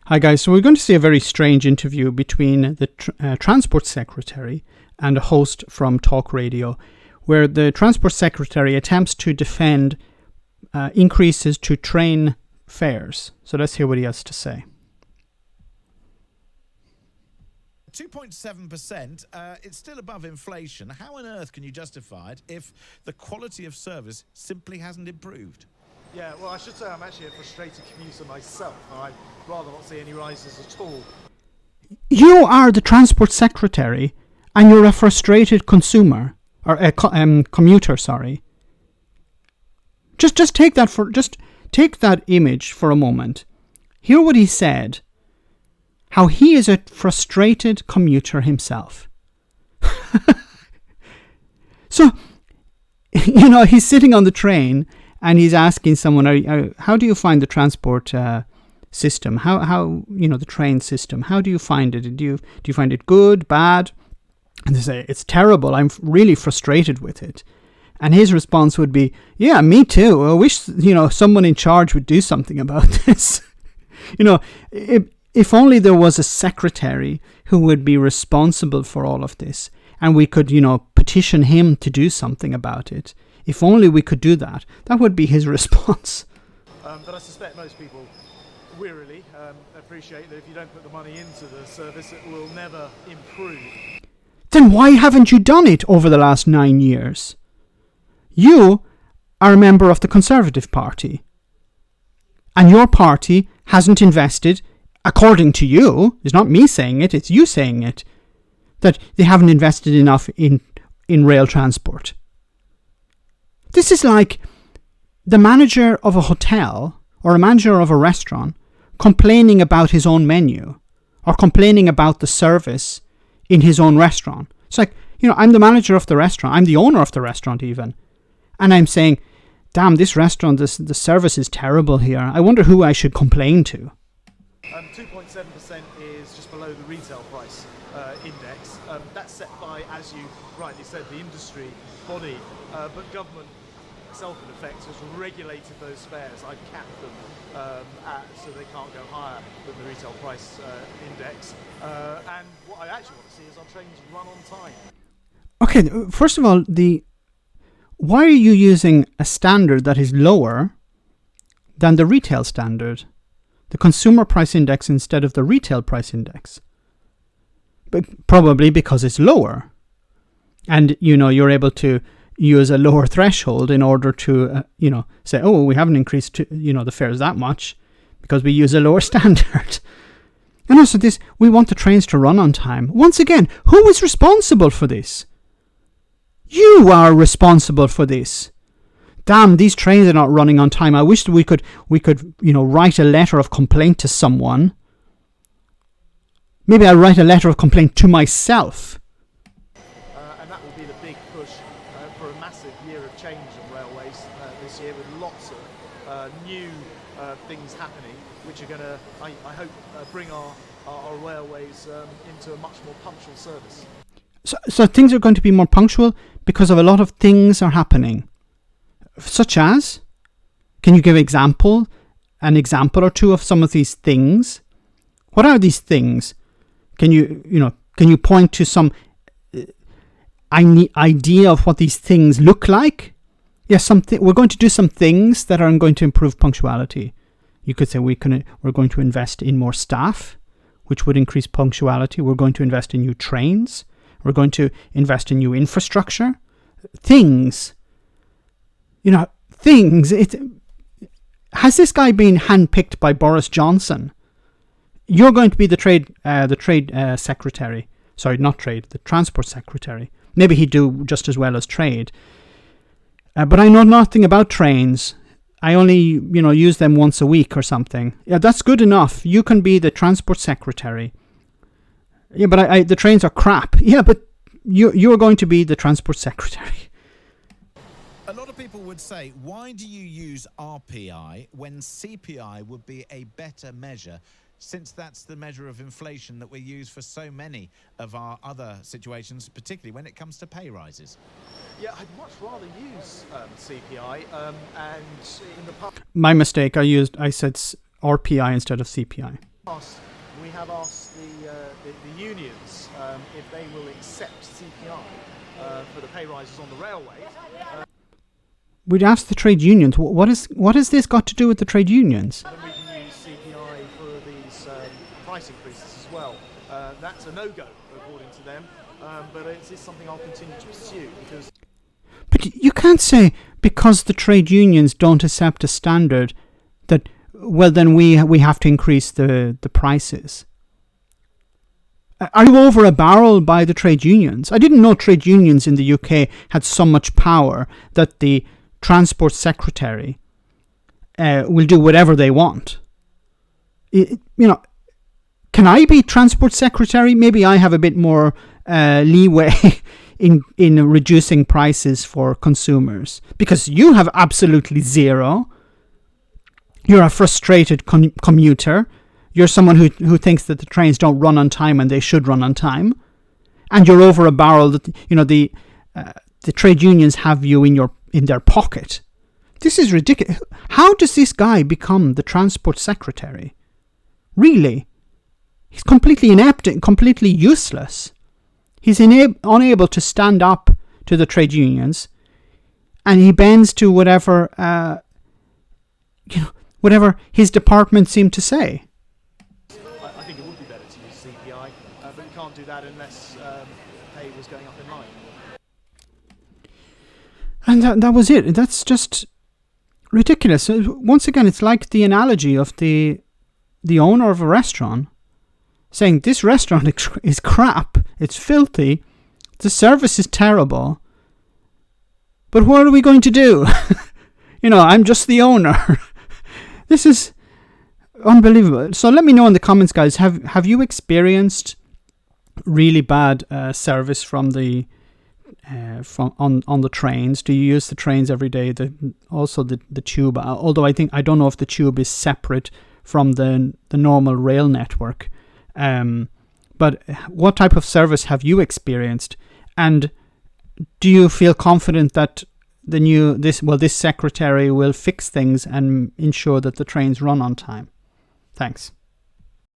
Hi guys, so we're going to see a very strange interview between the Transport Secretary and a host from talk radio, where the Transport Secretary attempts to defend increases to train fares. So let's hear what he has to say. 2.7%, it's still above inflation. How on earth can you justify it if the quality of service simply hasn't improved? Yeah, well, I should say I'm actually a frustrated commuter myself. I'd rather not see any rises at all. You are the Transport Secretary, and you're a frustrated consumer, or a commuter, sorry. Just take that image for a moment. Hear what he said. How he is a frustrated commuter himself. So, he's sitting on the train and he's asking someone, how do you find the transport system? How the train system? How do you find it? Do you find it good, bad? And they say, it's terrible. I'm really frustrated with it. And his response would be, yeah, me too. I wish, someone in charge would do something about this. If only there was a secretary who would be responsible for all of this, and we could, petition him to do something about it. If only we could do that. That would be his response. But I suspect most people wearily appreciate that if you don't put the money into the service, it will never improve. Then why haven't you done it over the last 9 years? You are a member of the Conservative Party. And your party hasn't invested, according to you, it's not me saying it, it's you saying it, that they haven't invested enough in rail transport. This is like the manager of a hotel or a manager of a restaurant complaining about his own menu or complaining about the service in his own restaurant. It's like, I'm the manager of the restaurant, I'm the owner of the restaurant even, and I'm saying, damn, this restaurant, the service is terrible here. I wonder who I should complain to. 2.7% is just below the retail price index. That's set by, as you rightly said, the industry body, but government itself, in effect, has regulated those fares. I've capped them so they can't go higher than the retail price index. And what I actually want to see is our trains run on time. Okay, first of all, why are you using a standard that is lower than the retail standard? The consumer price index instead of the retail price index? But probably because it's lower. And, you're able to use a lower threshold in order to, say, oh, we haven't increased, the fares that much because we use a lower standard. And also we want the trains to run on time. Once again, who is responsible for this? You are responsible for this. Damn, these trains are not running on time. I wish that we could, write a letter of complaint to someone. Maybe I'll write a letter of complaint to myself. And that will be the big push for a massive year of change in railways this year, with lots of new things happening, which are going to, I hope, bring our railways into a much more punctual service. So things are going to be more punctual because of a lot of things are happening. Such as, can you give an example or two of some of these things? What are these things? Can you point to some idea of what these things look like? Yes, we're going to do some things that are going to improve punctuality. You could say we're going to invest in more staff, which would increase punctuality. We're going to invest in new trains. We're going to invest in new infrastructure. Things. Things. Has this guy been handpicked by Boris Johnson? You're going to be the secretary. Sorry, not trade, the transport secretary. Maybe he'd do just as well as trade. But I know nothing about trains. I only, use them once a week or something. Yeah, that's good enough. You can be the transport secretary. Yeah, but the trains are crap. Yeah, but you're going to be the transport secretary. A lot of people would say, why do you use RPI when CPI would be a better measure, since that's the measure of inflation that we use for so many of our other situations, particularly when it comes to pay rises? Yeah, I'd much rather use CPI and in the past. My mistake, I said RPI instead of CPI. We have asked the unions if they will accept CPI for the pay rises on the railway. We'd asked the trade unions. What has this got to do with the trade unions? Then we can use CPI for these price increases as well. That's a no-go according to them, but it is something I'll continue to pursue because. But you can't say because the trade unions don't accept a standard that, well, then we have to increase the prices. Are you over a barrel by the trade unions? I didn't know trade unions in the UK had so much power that the Transport Secretary will do whatever they want. Can I be Transport Secretary? Maybe I have a bit more leeway in reducing prices for consumers, because you have absolutely zero. You're a frustrated commuter. You're someone who thinks that the trains don't run on time and they should run on time, and you're over a barrel that the trade unions have you in their pocket. This is ridiculous. How does this guy become the Transport Secretary? Really, he's completely inept and completely useless. He's unable to stand up to the trade unions, and he bends to whatever his department seemed to say. I think it would be better to use CPI, but you can't do that unless pay was going up in line. And that was it. That's just ridiculous. Once again, it's like the analogy of the owner of a restaurant saying this restaurant is crap, it's filthy, the service is terrible, but what are we going to do? I'm just the owner. This is unbelievable. So let me know in the comments, guys, have you experienced really bad service from the on the trains? Do you use the trains every day? Also the tube, although I don't know if the tube is separate from the normal rail network. But what type of service have you experienced? And do you feel confident that this secretary will fix things and ensure that the trains run on time? Thanks.